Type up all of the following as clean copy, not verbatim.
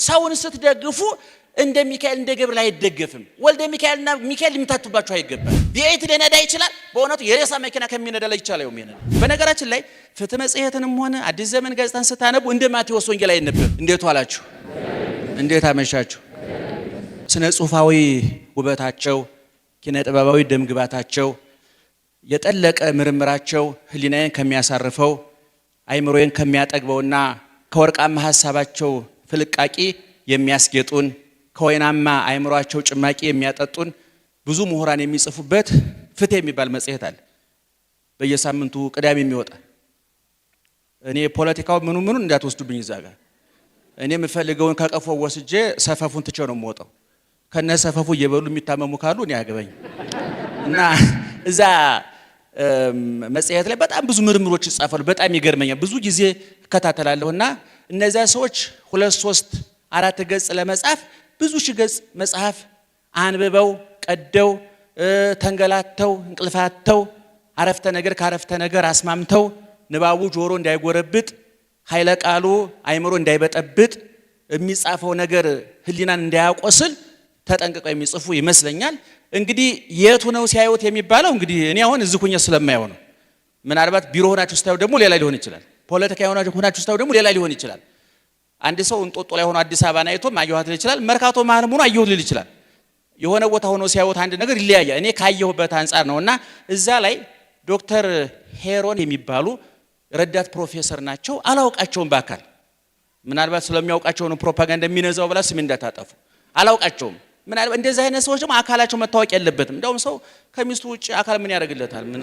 ሰውን ስትደግፉ እንደ ሚካኤል እንደ ገብርኤል አይደገፍም። ወልደ ሚካኤልና ሚካኤል ሊምታቱባችሁ አይገባም። ቢኤት ሊነዳ ይችላል። በእውነቱ የሬሳ መኪና ከሚነዳ ላይ ይቻላል የሚነዳ። በነገራችን ላይ ፍትህ መጽሔትንም ሆነ አዲስ ዘመን ጋዜጣን ስታነቡ እንደ ማቴዎስ ወንጌል አይነበብ። እንዴት ዋላችሁ? እንዴት አመሻችሁ? ስነ ጽሁፋዊ ውበታቸው፣ ኪነ ጥበባዊ ደምግባታቸው፣ የጠለቀ ምርምራቸው ህሊናዬን ከሚያሳርፈው አይምሮዬን ከሚያጠግበውና ከወርቃማ ሐሳባቸው ፍልቃቂ የሚያስጌጡን ከወይናማ አይምሮአቸው ጭማቂ የሚያጠጡን ብዙ ምሁራን የሚጽፉበት ፍትህ የሚባል መጽሔት አለ። በየሳምንቱ ቅዳሜ የሚወጣ። እኔ ፖለቲካው ምኑ እንዳትወስዱብኝ እዛ ጋር እኔ የምፈልገውን ከቀፎ ወስጄ ሰፈፉን ትቼው ነው የምወጣው። ከነ ሰፈፉ እየበሉ የሚታመሙ ካሉ እኔ ያገባኝ እና እዛ መጽሔት ላይ በጣም ብዙ ምርምሮች ይጻፋሉ። በጣም ይገርመኛል። ብዙ ጊዜ እከታተላለሁና እነዚያ ሰዎች 2፣ 3፣ 4 ገጽ ለመጻፍ ብዙ ሺህ ገጽ መጽሐፍ አንብበው ቀደው ተንገላተው እንቅልፋተው አረፍተ ነገር ከአረፍተ ነገር አስማምተው ንባቡ ጆሮ እንዳይጎረብጥ ኃይለ ቃሉ አይምሮ እንዳይበጠብጥ የሚጻፈው ነገር ህሊናን እንዳያቆስል ተጠንቅቀው የሚጽፉ ይመስለኛል። እንግዲህ የቱ ነው ሲያዩት የሚባለው እንግዲህ እኔ አሁን እዚህ ሆኜ ስለማየው ነው። ምናልባት ቢሮ ሆናችሁ ስታዩ ደግሞ ሌላ ሊሆን ይችላል። ፖለቲካ ሆናችሁ ስታዩ ደግሞ ሌላ ሊሆን ይችላል። አንድ ሰው እንጦጦ ላይ ሆኖ አዲስ አበባን አይቶም አየኋት ሊል ይችላል። መርካቶ መሀልም ሆኖ አየሁት ሊል ይችላል። የሆነ ቦታ ሆኖ ሲያዩት አንድ ነገር ይለያያል። እኔ ካየሁበት አንጻር ነውና እዛ ላይ ዶክተር ሄሮን የሚባሉ ረዳት ፕሮፌሰር ናቸው። አላውቃቸውም በአካል ምናልባት ስለሚያውቃቸው ነው ፕሮፓጋንዳ የሚነዛው ብላ ስም እንዳታጠፉ። አላውቃቸውም። ምናልባት እንደዚህ አይነት ሰዎች ደግሞ አካላቸው መታወቅ የለበትም። እንደውም ሰው ከሚስቱ ውጭ አካል ምን ያደርግለታል? ምን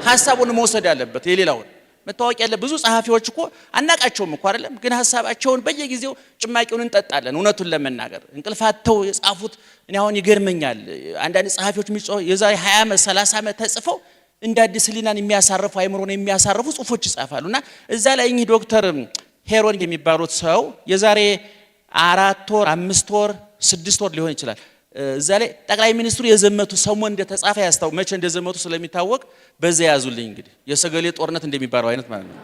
ሐሳቡን መውሰድ ያለበት የሌላውን መታወቅ ያለ። ብዙ ጸሐፊዎች እኮ አናቃቸውም እኮ አይደለም፣ ግን ሐሳባቸውን በየጊዜው ጭማቂውን እንጠጣለን። እውነቱን ለመናገር እንቅልፋተው የጻፉት እኔ አሁን ይገርመኛል። አንዳንድ ጸሐፊዎች የዛሬ 20 ዓመት 30 ዓመት ተጽፈው እንደ አዲስ ህሊናን የሚያሳርፉ አይምሮን የሚያሳርፉ ጽሁፎች ይጻፋሉና እዛ ላይ እኚህ ዶክተር ሄሮን የሚባሉት ሰው የዛሬ 4 ወር 5 ወር 6 ወር ሊሆን ይችላል እዛ ላይ ጠቅላይ ሚኒስትሩ የዘመቱ ሰሞን እንደተጻፈ ያስታው መቼ እንደዘመቱ ስለሚታወቅ በዛ ያዙልኝ። እንግዲህ የሰገሌ ጦርነት እንደሚባለው አይነት ማለት ነው።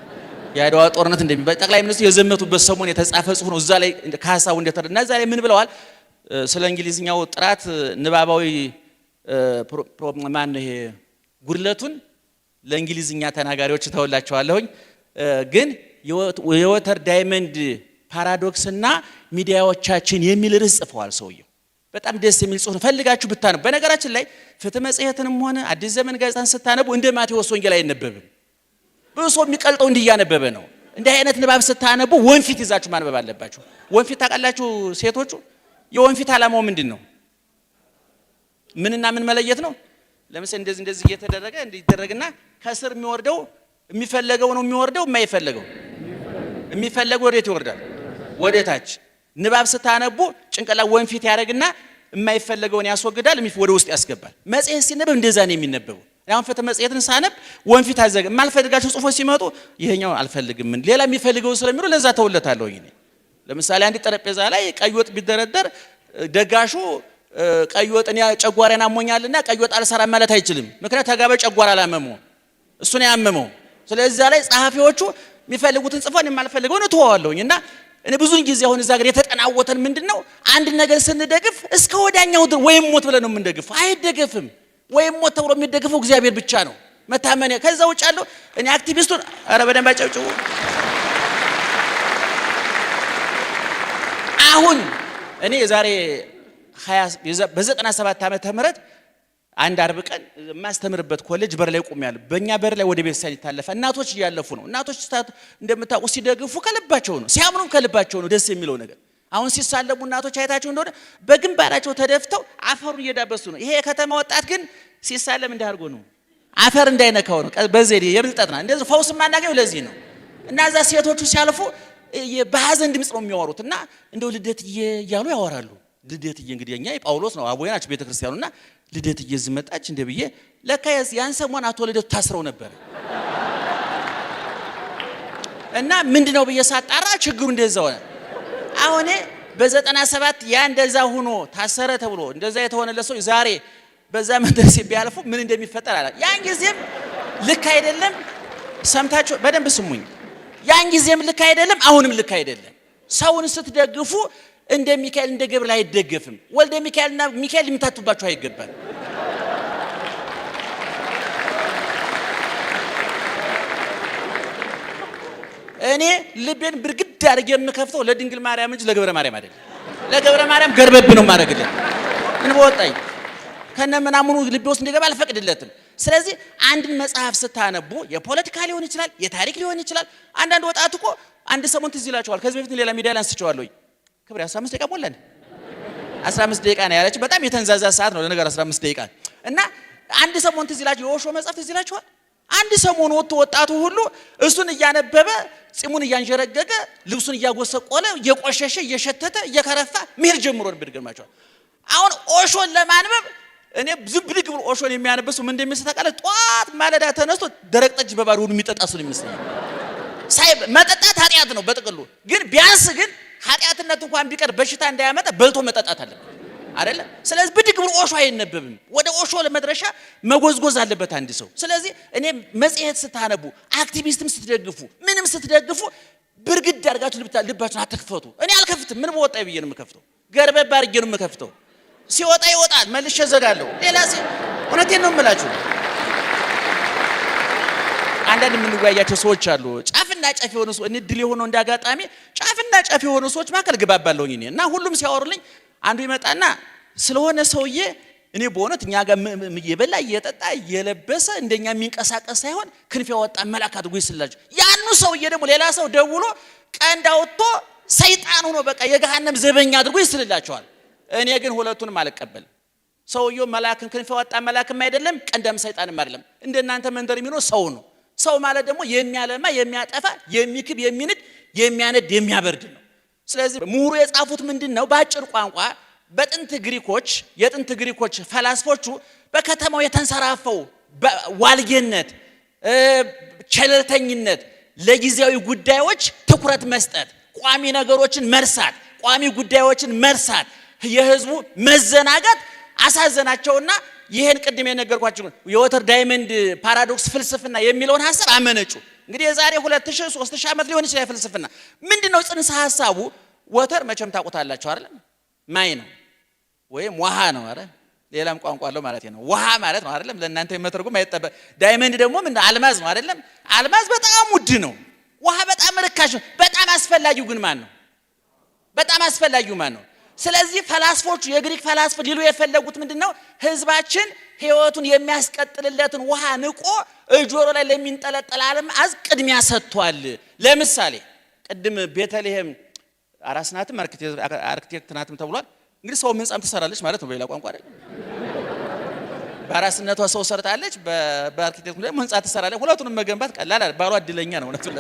የአድዋ ጦርነት እንደሚባል ጠቅላይ ሚኒስትሩ የዘመቱበት ሰሞን የተጻፈ ጽሁፍ ነው። እዛ ላይ ከሐሳቡ እንደተረዳ እዛ ላይ ምን ብለዋል? ስለ እንግሊዝኛው ጥራት ንባባዊ ማን ይሄ ጉድለቱን ለእንግሊዝኛ ተናጋሪዎች ተወላቸዋለሁኝ። ግን የወተር ዳይመንድ ፓራዶክስና ሚዲያዎቻችን የሚል ርዕስ ጽፈዋል ሰውየው። በጣም ደስ የሚል ጽሁፍ ፈልጋችሁ ብታነቡ። በነገራችን ላይ ፍትህ መጽሔትንም ሆነ አዲስ ዘመን ጋዜጣን ስታነቡ እንደ ማቴዎስ ወንጌል አይነበብም። ብዙ ሰው የሚቀልጠው እንዲህ እያነበበ ነው። እንዲህ አይነት ንባብ ስታነቡ ወንፊት ይዛችሁ ማንበብ አለባችሁ። ወንፊት ታውቃላችሁ ሴቶቹ? የወንፊት ዓላማው ምንድን ነው? ምንና ምን መለየት ነው? ለምሳሌ እንደዚህ እየተደረገ እንዲደረግና ከስር የሚወርደው የሚፈለገው ነው የሚወርደው የማይፈለገው የሚፈለገው ወዴት ይወርዳል? ወደ ታች። ንባብ ስታነቡ ጭንቅላት ወንፊት ያደርግና የማይፈለገውን ያስወግዳል፣ ወደ ውስጥ ያስገባል። መጽሔት ሲነበብ እንደዛ ነው የሚነበበው። አሁን ፍትህ መጽሔትን ሳነብ ወንፊት አዘገ የማልፈልጋቸው ጽሁፎች ሲመጡ ይሄኛው አልፈልግም ሌላ የሚፈልገው ስለሚሉ ለዛ ተውለታለሁ። እኔ ለምሳሌ አንድ ጠረጴዛ ላይ ቀይ ወጥ ቢደረደር ደጋሹ ቀይ ወጥ እኔ ጨጓራን አሞኛልና ቀይ ወጥ አልሰራም ማለት አይችልም። ምክንያቱም ተጋበ ጨጓራ አላመመው እሱን ያመመው። ስለዚህ ላይ ጸሐፊዎቹ የሚፈልጉትን ጽፈን የማልፈልገውን ተዋዋለሁኝና እኔ ብዙን ጊዜ አሁን እዛ ጋር የተጠናወተን ምንድነው አንድ ነገር ስንደግፍ እስከ ወዳኛው ወይም ሞት ብለን ነው የምንደግፈው። አይደገፍም። ወይም ሞት ተብሎ የሚደግፈው እግዚአብሔር ብቻ ነው መታመን። ከዛ ውጭ ያለው እኔ አክቲቪስቱን ኧረ በደንብ አጨብጭቡ። አሁን እኔ የዛሬ በ97 ዓመተ ምህረት አንድ አርብ ቀን ማስተምርበት ኮሌጅ በር ላይ ቆሜያለሁ። በእኛ በር ላይ ወደ ቤተክርስቲያን ይታለፋል። እናቶች እያለፉ ነው። እናቶች እንደምታውቁ ሲደግፉ ከልባቸው ነው፣ ሲያምኑም ከልባቸው ነው። ደስ የሚለው ነገር አሁን ሲሳለሙ እናቶች አይታቸው እንደሆነ በግንባራቸው ተደፍተው አፈሩን እየዳበሱ ነው። ይሄ የከተማ ወጣት ግን ሲሳለም እንዳርጎ ነው አፈር እንዳይነካው ነው። በዘዴ የብልጠት ነው። እንደዚህ ፈውስ ማናገው ለዚህ ነው። እና እዛ ሴቶቹ ሲያልፉ በሐዘን ድምጽ ነው የሚያወሩት እና እንደው ልደትዬ እያሉ ያወራሉ። ልደትዬ እንግዲህ እኛ የጳውሎስ ነው አቦዬ ናቸው ቤተክርስቲያኑና ልደትዬ ዝመጣች እንደ ብዬ ለካ ያን ሰሞን አቶ ልደቱ ታስረው ነበር እና ምንድነው ብዬ ሳጣራ ችግሩ እንደዛ ሆነ። አሁን በ97 ያ እንደዛ ሆኖ ታሰረ ተብሎ እንደዛ የተሆነለት ሰው ዛሬ በዛ መድረስ ቢያልፉ ምን እንደሚፈጠር አላ ያን ጊዜም ልክ አይደለም። ሰምታችሁ በደንብ ስሙኝ። ያን ጊዜም ልክ አይደለም፣ አሁንም ልክ አይደለም። ሰውን ስትደግፉ እንደ ሚካኤል እንደ ገብርኤል አይደገፍም። ወልደ ሚካኤልና ሚካኤል ሊምታቱባችሁ አይገባም። እኔ ልቤን ብርግድ አድርጌ የምከፍተው ለድንግል ማርያም እንጂ ለገብረ ማርያም አይደለም። ለገብረ ማርያም ገርበብ ነው ማረግለት። ምን በወጣኝ ከነምናምኑ ልቤ ውስጥ እንዲገባ አልፈቅድለትም። ስለዚህ አንድን መጽሐፍ ስታነቡ የፖለቲካ ሊሆን ይችላል፣ የታሪክ ሊሆን ይችላል። አንዳንድ ወጣት እኮ አንድ ሰሞን ትዝ ይላችኋል። ከዚህ በፊት ሌላ ሚዲያ ላይ አንስቼዋለሁ። ክብር 15 ደቂቃ ሞላን። 15 ደቂቃ ነው ያለች። በጣም የተንዛዛ ሰዓት ነው ለነገር 15 ደቂቃ እና አንድ ሰሞን ትዝ ይላችሁ የኦሾ መጽሐፍ ትዝ ይላችኋል። አንድ ሰሞን ወጣቱ ሁሉ እሱን እያነበበ ጺሙን እያንጀረገገ ልብሱን እያጎሰቆለ እየቆሸሸ እየሸተተ እየከረፋ መሄድ ጀምሮ ነበር። ይገርማችኋል። አሁን ኦሾን ለማንበብ እኔ ዝም ብድግ ብሎ ኦሾን የሚያነበው ምን እንደሚመስል ታውቃለህ? ጧት ማለዳ ተነስቶ ደረቅ ጠጅ በባዶ የሚጠጣ ሰው ይመስለኛል። ሳይ መጠጣት ኃጢአት ነው በጥቅሉ፣ ግን ቢያንስ ግን ኃጢአትነት እንኳን ቢቀር በሽታ እንዳያመጣ በልቶ መጠጣት አለበት አይደለ? ስለዚህ ብድግ ብሎ ኦሾ አይነበብም። ወደ ኦሾ ለመድረሻ መጎዝጎዝ አለበት አንድ ሰው። ስለዚህ እኔ መጽሔት ስታነቡ፣ አክቲቪስትም ስትደግፉ፣ ምንም ስትደግፉ ብርግድ አድርጋችሁ ልባችሁን አትክፈቱ። እኔ አልከፍትም። ምን በወጣኝ ብዬ ነው የምከፍተው? ገርበብ አድርጌ ነው የምከፍተው። ሲወጣ ይወጣል፣ መልሼ እዘጋለሁ። ሌላ እውነቴን ነው የምላችሁ። አንዳንድ የምንወያያቸው ሰዎች አሉ። ጫፍና ጫፍ የሆኑ ሰዎች እድል የሆነው እንዳጋጣሚ ጫፍና ጫፍ የሆኑ ሰዎች መካከል ግባባለሁኝ እኔ እና ሁሉም ሲያወሩልኝ አንዱ ይመጣና ስለሆነ ሰውዬ እኔ በእውነት እኛ ጋር እየበላ እየጠጣ እየለበሰ እንደኛ የሚንቀሳቀስ ሳይሆን ክንፍ ያወጣ መልአክ አድርጎ ይስላችሁ። ያኑ ሰውዬ ደግሞ ሌላ ሰው ደውሎ ቀንድ አውጥቶ ሰይጣን ሆኖ በቃ የገሃነም ዘበኛ አድርጎ ይስልላቸዋል። እኔ ግን ሁለቱንም አልቀበልም። ሰውዬው መልአክም ክንፍ ያወጣ መልአክም አይደለም፣ ቀንዳም ሰይጣንም አይደለም። እንደናንተ መንደር የሚኖር ሰው ነው። ሰው ማለት ደግሞ የሚያለማ የሚያጠፋ የሚክብ የሚንድ የሚያነድ የሚያበርድ ነው። ስለዚህ ምሁሩ የጻፉት ምንድነው? በአጭር ቋንቋ የጥንት ግሪኮች ፈላስፎቹ በከተማው የተንሰራፈው ዋልጌነት፣ ቸለልተኝነት፣ ለጊዜያዊ ጉዳዮች ትኩረት መስጠት፣ ቋሚ ነገሮችን መርሳት፣ ቋሚ ጉዳዮችን መርሳት፣ የህዝቡ መዘናጋት አሳዘናቸውና ይሄን ቅድም የነገርኳችሁ የወተር ዳይመንድ ፓራዶክስ ፍልስፍና የሚለውን ሐሳብ አመነጩ። እንግዲህ የዛሬ 2000 3000 ዓመት ሊሆን ይችላል። ፍልስፍና ምንድነው? ጽንሰ ሐሳቡ ወተር መቼም ታውቁታላችሁ አይደል? ማይ ነው ወይም ውሃ ነው አይደል? ሌላም ቋንቋ አለው ማለት ነው። ውሃ ማለት ነው አይደለም? ለእናንተ የመተርጎም አይጠበቅ። ዳይመንድ ደግሞ ምን አልማዝ ነው አይደለም? አልማዝ በጣም ውድ ነው። ውሃ በጣም ርካሽ ነው። በጣም አስፈላጊው ግን ማን ነው? በጣም አስፈላጊው ማን ነው? ስለዚህ ፈላስፎቹ የግሪክ ፈላስፎች ሊሉ የፈለጉት ምንድነው? ህዝባችን ህይወቱን የሚያስቀጥልለትን ውሃ ንቆ ጆሮ ላይ ለሚንጠለጠል አልማዝ ቅድሚያ ሰጥቷል። ለምሳሌ ቅድም ቤተልሔም አራስ ናትም አርክቴክት ናትም ተብሏል። እንግዲህ ሰው ህንጻም ትሰራለች ማለት ነው በሌላ ቋንቋ አይደል? በአራስነቷ ሰው ሰርታለች፣ በአርክቴክት ደግሞ ህንጻ ትሰራለች። ሁለቱንም መገንባት ቀላል አይደል? ባሏ እድለኛ ነው እውነቱን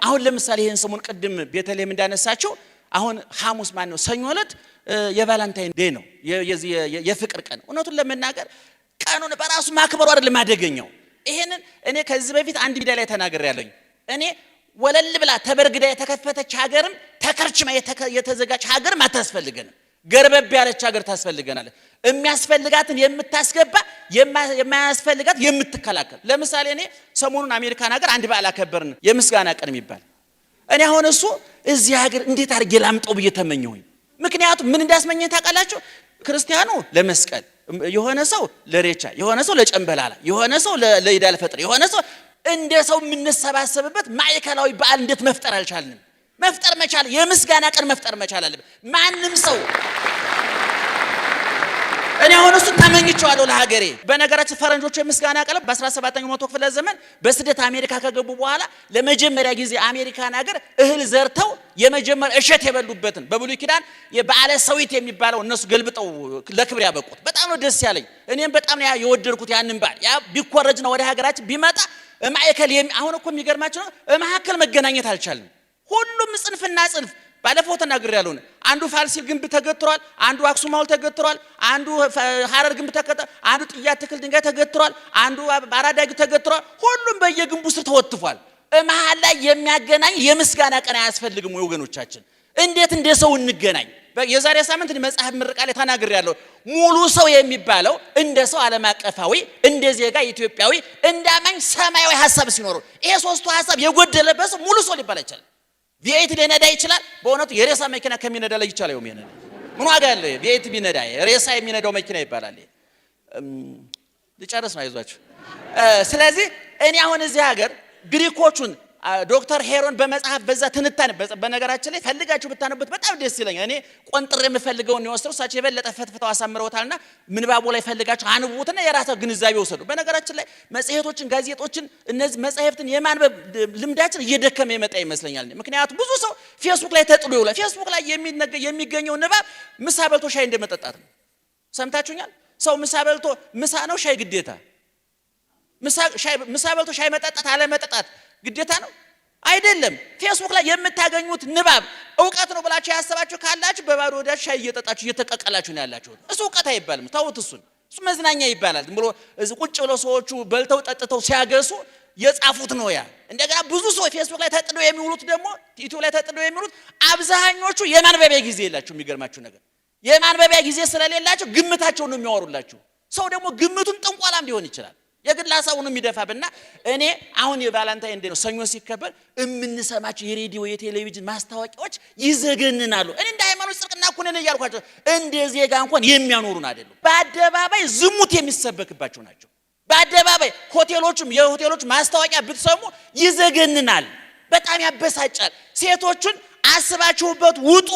አሁን ለምሳሌ ይሄን ሰሞን ቅድም ቤተልሔም እንዳነሳቸው አሁን ሐሙስ ማን ነው ሰኞ ዕለት የቫላንታይን ዴይ ነው፣ የፍቅር ቀን። እውነቱን ለመናገር ቀኑን በራሱ ማክበሩ አይደለም አደገኛው። ይሄንን እኔ ከዚህ በፊት አንድ ሚዲያ ላይ ተናግሬያለሁ። እኔ ወለል ብላ ተበርግዳ የተከፈተች ሀገርም ተከርችማ የተዘጋች ሀገርም አታስፈልገንም። ገርበብ ያለች ሀገር ታስፈልገናለች። የሚያስፈልጋትን የምታስገባ የማያስፈልጋት የምትከላከል። ለምሳሌ እኔ ሰሞኑን አሜሪካን ሀገር አንድ በዓል አከበርን፣ የምስጋና ቀን የሚባል። እኔ አሁን እሱ እዚህ ሀገር እንዴት አድርጌ ላምጠው ብዬ ተመኘሁኝ። ምክንያቱም ምን እንዳስመኘኝ ታውቃላችሁ? ክርስቲያኑ ለመስቀል፣ የሆነ ሰው ለሬቻ፣ የሆነ ሰው ለጨንበላላ፣ የሆነ ሰው ለኢድ አልፈጥር፣ የሆነ ሰው እንደ ሰው የምንሰባሰብበት ማዕከላዊ በዓል እንዴት መፍጠር አልቻልንም? መፍጠር መቻል፣ የምስጋና ቀን መፍጠር መቻል አለበት ማንም ሰው። እኔ አሁን እሱ ተመኝቼዋለሁ ለሀገሬ። በነገራችን ፈረንጆቹ የምስጋና ቀን በ17ኛው መቶ ክፍለ ዘመን በስደት አሜሪካ ከገቡ በኋላ ለመጀመሪያ ጊዜ አሜሪካን ሀገር እህል ዘርተው የመጀመሪያ እሸት የበሉበትን በብሉይ ኪዳን የበዓለ ሰዊት የሚባለው እነሱ ገልብጠው ለክብር ያበቁት በጣም ነው ደስ ያለኝ። እኔም በጣም ነው የወደድኩት ያንን በዓል። ያ ቢኮረጅ ነው ወደ ሀገራችን ቢመጣ ማዕከል አሁን እኮ የሚገርማችሁ ነው ማዕከል መገናኘት አልቻልንም። ሁሉም ጽንፍና ጽንፍ ባለፈው ተናግሬያለሁ። አንዱ ፋሲል ግንብ ተገትሯል፣ አንዱ አክሱም ሐውልት ተገትሯል፣ አንዱ ሐረር ግንብ ተገትሯል፣ አንዱ ጥያ ትክል ድንጋይ ተገትሯል፣ አንዱ አራዳ ግንብ ተገትሯል። ሁሉም በየግንቡ ስር ተወትፏል። መሃል ላይ የሚያገናኝ የምስጋና ቀን አያስፈልግም ወይ ወገኖቻችን? እንዴት እንደ ሰው እንገናኝ? የዛሬ ሳምንት መጽሐፍ ምርቃት ላይ ተናግሬያለሁ። ሙሉ ሰው የሚባለው እንደ ሰው ዓለም አቀፋዊ፣ እንደ ዜጋ ኢትዮጵያዊ፣ እንደ አማኝ ሰማያዊ ሐሳብ ሲኖር ይሄ ሶስቱ ሐሳብ የጎደለበት ሰው ሙሉ ሰው ሊባል ይችላል። ቪኤት ሊነዳ ይችላል። በእውነቱ የሬሳ መኪና ከሚነዳ ላይ ይችላል። ምን ዋጋ አለ? ቪኤት ቢነዳ ሬሳ የሚነዳው መኪና ይባላል። ልጨርስ ነው አይዟችሁ። ስለዚህ እኔ አሁን እዚህ ሀገር ግሪኮቹን ዶክተር ሄሮን በመጽሐፍ በዛ ትንታኔ በነገራችን ላይ ፈልጋችሁ ብታነቡት በጣም ደስ ይለኛል። እኔ ቆንጥሬ የምፈልገው ነው ወስደው እሳቸው የበለጠ ፈትፍተው አሳምረውታልና ምንባቡ ላይ ፈልጋችሁ አንብቡትና የራሳችሁ ግንዛቤ ወሰዱ። በነገራችን ላይ መጽሔቶችን፣ ጋዜጦችን እነዚህ መጽሐፍትን የማንበብ ልምዳችን እየደከመ የመጣ ይመስለኛል። ምክንያቱም ብዙ ሰው ፌስቡክ ላይ ተጥሎ ይውላል። ፌስቡክ ላይ የሚገኘው ንባብ ምሳ በልቶ ሻይ እንደመጠጣት ነው። ሰምታችሁኛል? ሰው ምሳ በልቶ ምሳ ነው ሻይ ግዴታ? ምሳ በልቶ ሻይ መጠጣት አለ መጠጣት ግዴታ ነው አይደለም። ፌስቡክ ላይ የምታገኙት ንባብ ዕውቀት ነው ብላችሁ ያሰባችሁ ካላችሁ በባዶ ወዳችሁ ሻይ እየጠጣችሁ እየተቀቀላችሁ ነው ያላችሁት። እሱ ዕውቀት አይባልም። ተውት። እሱ መዝናኛ ይባላል። ዝም ብሎ ቁጭ ብለው ሰዎቹ በልተው ጠጥተው ሲያገሱ የጻፉት ነው ያ። እንደገና ብዙ ሰው ፌስቡክ ላይ ተጥደው የሚውሉት ደግሞ ዩቲዩብ ላይ ተጥደው የሚውሉት አብዛኞቹ የማንበቢያ ጊዜ የላቸው። የሚገርማችሁ ነገር የማንበቢያ ጊዜ ስለሌላቸው ግምታቸውን ነው የሚያወሩላችሁ። ሰው ደግሞ ግምቱን ጥንቆላም ሊሆን ይችላል የግል ሐሳቡን የሚደፋብና እኔ አሁን የቫለንታይን ዴይ ነው ሰኞ ሲከበር የምንሰማቸው የሬዲዮ የቴሌቪዥን ማስታወቂያዎች ይዘገንናሉ። እኔ እንደ ሃይማኖት ጽድቅና ኩነኔ እያልኳቸው እንደ ዜጋ እንኳን የሚያኖሩን አይደሉም። በአደባባይ ዝሙት የሚሰበክባቸው ናቸው። በአደባባይ የሆቴሎች ማስታወቂያ ብትሰሙ ይዘገንናል፣ በጣም ያበሳጫል። ሴቶቹን አስባችሁበት ውጡ፣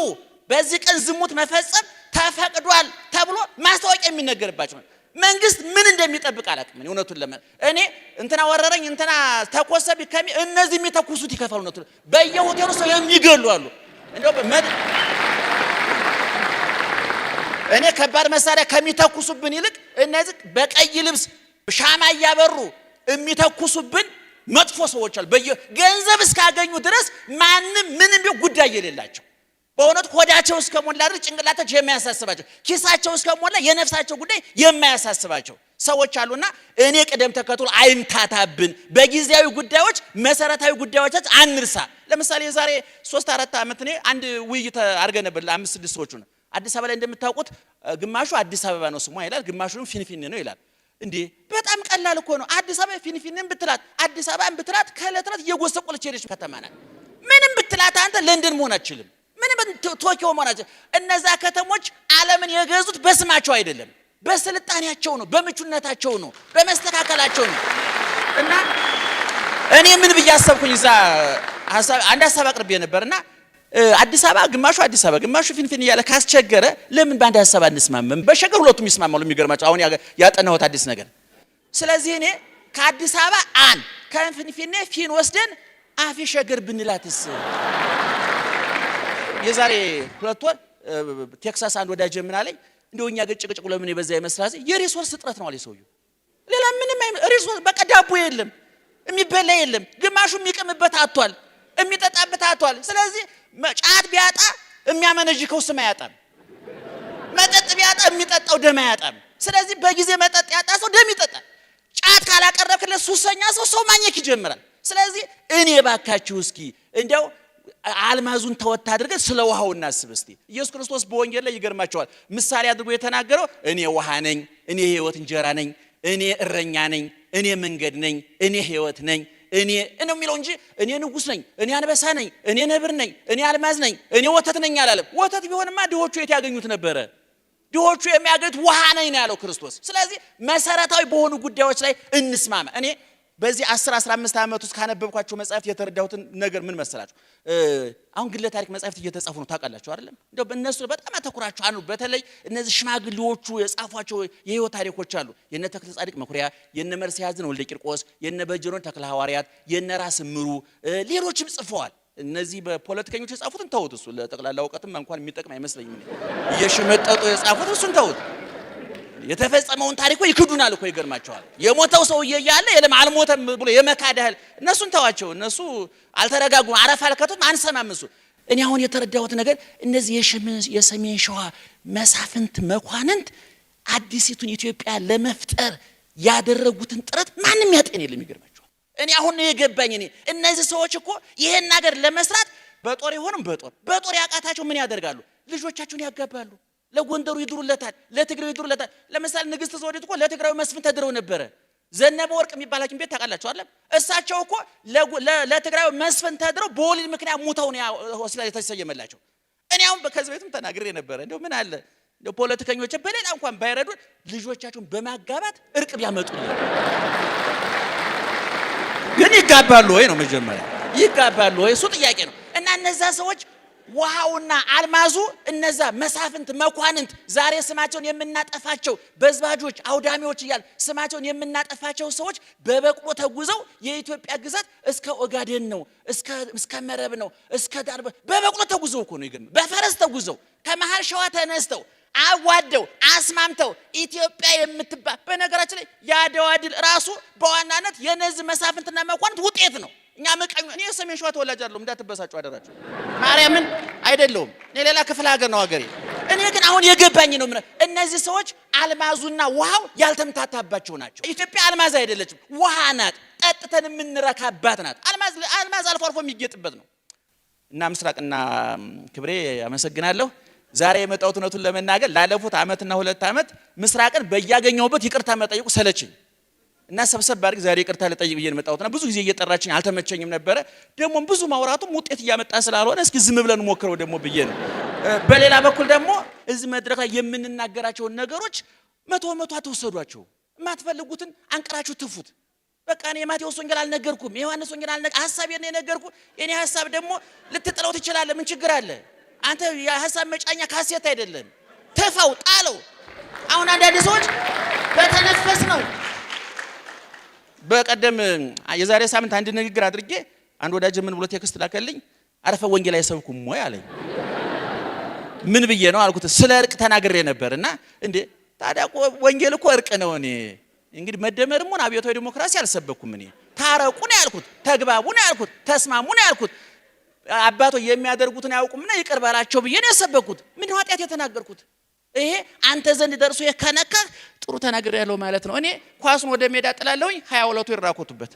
በዚህ ቀን ዝሙት መፈጸም ተፈቅዷል ተብሎ ማስታወቂያ የሚነገርባቸው ነው። መንግስት ምን እንደሚጠብቅ አላውቅም። እውነቱን ለምን እኔ እንትና ወረረኝ እንትና ተኮሰብ እነዚህ የሚተኩሱት ይከፋሉ ነው። በየሆቴሉ ሰው የሚገሉ አሉ። እንደው እኔ ከባድ መሳሪያ ከሚተኩሱብን ይልቅ እነዚህ በቀይ ልብስ ሻማ እያበሩ የሚተኩሱብን መጥፎ ሰዎች አሉ። ገንዘብ እስካገኙ ድረስ ማንም ምንም ቢሆን ጉዳይ የሌላቸው በእውነት ሆዳቸው እስከሞላ ድረስ ጭንቅላታቸው የማያሳስባቸው ኪሳቸው እስከሞላ የነፍሳቸው ጉዳይ የማያሳስባቸው ሰዎች አሉና እኔ ቅደም ተከተሉ አይምታታብን። በጊዜያዊ ጉዳዮች መሰረታዊ ጉዳዮቻችን አንርሳ። ለምሳሌ የዛሬ 3-4 ዓመት እኔ አንድ ውይይት አድርገን ነበር ለ5-6 ሰዎች ነው። አዲስ አበባ ላይ እንደምታውቁት ግማሹ አዲስ አበባ ነው ስሟ ይላል፣ ግማሹም ፊንፊኔ ነው ይላል። እንዴ በጣም ቀላል እኮ ነው። አዲስ አበባ ፊንፊኔን ብትላት አዲስ አበባን ብትላት ከለትራት እየጎሰቆለች ሄደች ከተማ ናት። ምንም ብትላት አንተ ለንደን መሆን አትችልም። ምንም ቶኪዮ መሆናቸው። እነዛ ከተሞች ዓለምን የገዙት በስማቸው አይደለም፣ በስልጣኔያቸው ነው፣ በምቹነታቸው ነው፣ በመስተካከላቸው ነው። እና እኔ ምን ብዬ አሰብኩኝ እዛ አንድ ሐሳብ አቅርቤ ነበርና አዲስ አበባ ግማሹ አዲስ አበባ ግማሹ ፊንፊኔ እያለ ካስቸገረ ለምን በአንድ ሐሳብ አንስማማም? በሸገር ሁለቱም ይስማማሉ። የሚገርማቸው አሁን ያጠናሁት አዲስ ነገር። ስለዚህ እኔ ከአዲስ አበባ ከፊንፊኔ ፊን ወስደን አፊ ሸገር ብንላትስ? የዛሬ 2 ወር ቴክሳስ አንድ ወዳጅ ምን አለኝ፣ እንደውኛ ጭቅጭቅ ለምን የበዛ ይመስላል? የሪሶርስ እጥረት ነው አለ ሰውዬው። ሌላ ምንም ሪሶርስ በቃ ዳቦ የለም፣ የሚበላ የለም፣ ግማሹ የሚቅምበት አጥቷል፣ የሚጠጣበት አጥቷል። ስለዚህ ጫት ቢያጣ የሚያመነጅከው ስም አያጣም፣ መጠጥ ቢያጣ የሚጠጣው ደም አያጣም። ስለዚህ በጊዜ መጠጥ ያጣ ሰው ደም ይጠጣል። ጫት ካላቀረብክለት ሱሰኛ ሰው ማኘክ ይጀምራል። ስለዚህ እኔ ባካችሁ እስኪ እንደው አልማዙን ተወታ አድርገን ስለ ውሃው እናስብ እስቲ። ኢየሱስ ክርስቶስ በወንጌል ላይ ይገርማቸዋል ምሳሌ አድርጎ የተናገረው እኔ ውሃ ነኝ፣ እኔ ሕይወት እንጀራ ነኝ፣ እኔ እረኛ ነኝ፣ እኔ መንገድ ነኝ፣ እኔ ሕይወት ነኝ፣ እኔ ነው የሚለው እንጂ እኔ ንጉሥ ነኝ፣ እኔ አንበሳ ነኝ፣ እኔ ነብር ነኝ፣ እኔ አልማዝ ነኝ፣ እኔ ወተት ነኝ አላለም። ወተት ቢሆንማ ድሆቹ የት ያገኙት ነበረ? ድሆቹ የሚያገኙት ውሃ ነኝ ነው ያለው ክርስቶስ። ስለዚህ መሰረታዊ በሆኑ ጉዳዮች ላይ እንስማማ። እኔ በዚህ 10-15 ዓመት ውስጥ ካነበብኳቸው መጽሐፍት የተረዳሁትን ነገር ምን መሰላችሁ? አሁን ግለ ታሪክ መጽሐፍት እየተጻፉ ነው ታውቃላችሁ አይደለም? እንደው በእነሱ በጣም አተኩራችሁ አሉ። በተለይ እነዚህ ሽማግሌዎቹ የጻፏቸው የህይወት ታሪኮች አሉ። የነ ተክለ ጻድቅ መኩሪያ፣ የነ መርስዔያዝን ወልደ ቂርቆስ፣ የነ በጀሮን ተክለ ሐዋርያት፣ የነ ራስ ምሩ፣ ሌሎችም ጽፈዋል። እነዚህ በፖለቲከኞች የጻፉትን ተውት። እሱ ለጠቅላላ እውቀትም እንኳን የሚጠቅም አይመስለኝም። እየሸመጠጡ የጻፉት እሱን ተውት። የተፈጸመውን ታሪኮ ይክዱናል እኮ ይገርማቸዋል። የሞተው ሰውዬ እያለ የለም አልሞተም ብሎ የመካደል እነሱን ተዋቸው። እነሱ አልተረጋጉም፣ አረፍ አልከቱም፣ አንሰማም። እሱ እኔ አሁን የተረዳሁት ነገር እነዚህ የሰሜን ሸዋ መሳፍንት መኳንንት አዲሲቱን ኢትዮጵያ ለመፍጠር ያደረጉትን ጥረት ማንም ያጤን የለም። ይገርማቸዋል። እኔ አሁን ነው የገባኝ። እነዚህ ሰዎች እኮ ይሄን ነገር ለመስራት በጦር ይሆንም በጦር ያቃታቸው ምን ያደርጋሉ? ልጆቻቸውን ያጋባሉ። ለጎንደሩ ይድሩለታል፣ ለትግራዩ ይድሩለታል። ለምሳሌ ንግስት ዘውዲቱ እኮ ለትግራዩ መስፍን ተድረው ነበረ። ዘነበ ወርቅ የሚባል ሐኪም ቤት ታውቃላችሁ አይደል? እሳቸው እኮ ለትግራዩ መስፍን ተድረው በወሊድ ምክንያት ሞተው ነው ሆስፒታል የተሰየመላቸው። እኔ አሁን ከዚህ ቤትም ተናግሬ ነበር። እንደው ምን አለ እንደው ፖለቲከኞች በሌላ እንኳን ባይረዱ ልጆቻቸውን በማጋባት እርቅ ቢያመጡ ግን ይጋባሉ ወይ ነው መጀመሪያ ይጋባሉ ወይ እሱ ጥያቄ ነው። እና እነዛ ሰዎች ውሃውና አልማዙ እነዛ መሳፍንት መኳንንት ዛሬ ስማቸውን የምናጠፋቸው በዝባጆች አውዳሚዎች ይያል ስማቸውን የምናጠፋቸው ሰዎች በበቅሎ ተጉዘው የኢትዮጵያ ግዛት እስከ ኦጋዴን ነው እስከ መረብ ነው እስከ ዳር በበቅሎ ተጉዘው እኮ ነው ይገርም። በፈረስ ተጉዘው ከመሃል ሸዋ ተነስተው አዋደው አስማምተው ኢትዮጵያ የምትባል በነገራችን ላይ ያደዋ ድል ራሱ በዋናነት የነዚህ መሳፍንትና መኳንንት ውጤት ነው። እኛ መቀኙ እኔ ሰሜን ሸዋ ተወላጅ አይደለሁም እንዳትበሳጩ አደራችሁ። ማርያምን አይደለሁም እኔ ሌላ ክፍለ ሀገር ነው ሀገሬ። እኔ ግን አሁን የገባኝ ነው እነዚህ ሰዎች አልማዙና ውሃው ያልተምታታባቸው ናቸው። ኢትዮጵያ አልማዝ አይደለችም ውሃ ናት። ጠጥተን የምንረካባት ናት። አልማዝ አልፎ አልፎ የሚጌጥበት ነው። እና ምስራቅና ክብሬ አመሰግናለሁ። ዛሬ የመጣሁት እውነቱን ለመናገር ላለፉት አመትና 2 አመት ምስራቅን በያገኘውበት ይቅርታ መጠየቁ ሰለችኝ እና ሰብሰብ አድርግ ዛሬ ይቅርታ ልጠይቅ ብዬ መጣሁትና ብዙ ጊዜ እየጠራችኝ አልተመቸኝም ነበረ። ደግሞ ብዙ ማውራቱም ውጤት እያመጣ ስላልሆነ እስኪ ዝም ብለን ሞክረው ደግሞ ብዬ ነው። በሌላ በኩል ደግሞ እዚህ መድረክ ላይ የምንናገራቸውን ነገሮች መቶ አትወሰዷቸው። የማትፈልጉትን አንቀራችሁ ትፉት። በቃ እኔ ማቴዎስ ወንጌል አልነገርኩም፣ ዮሐንስ ወንጌል ሐሳቤን ነው የነገርኩ። የኔ ሐሳብ ደግሞ ልትጥለው ትችላለህ። ምን ችግር አለ? አንተ የሐሳብ መጫኛ ካሴት አይደለም። ተፋው ጣለው። አሁን አንዳንድ ሰዎች በተነፈስ ነው። በቀደም የዛሬ ሳምንት አንድ ንግግር አድርጌ አንድ ወዳጅ ምን ብሎ ቴክስት ላከልኝ። አረፈ ወንጌል አይሰብኩም ወይ አለኝ። ምን ብዬ ነው አልኩት። ስለ እርቅ ተናግሬ ነበርና እንዴ ታዲያ ወንጌል እኮ እርቅ ነው። እኔ እንግዲህ መደመርም ሆነ አብዮታዊ ዲሞክራሲ አልሰበኩም። እኔ ታረቁ ነው ያልኩት፣ ተግባቡ ነው ያልኩት፣ ተስማሙ ነው ያልኩት። አባቶች የሚያደርጉትን ያውቁምና ይቅር በላቸው ብዬ ነው የሰበኩት። ምን ኃጢአት የተናገርኩት? ይሄ አንተ ዘንድ ደርሶ የከነካ ጥሩ ተናግሬ ያለው ማለት ነው። እኔ ኳሱን ወደ ሜዳ ጥላለሁኝ 22ቱ ይራኮቱበት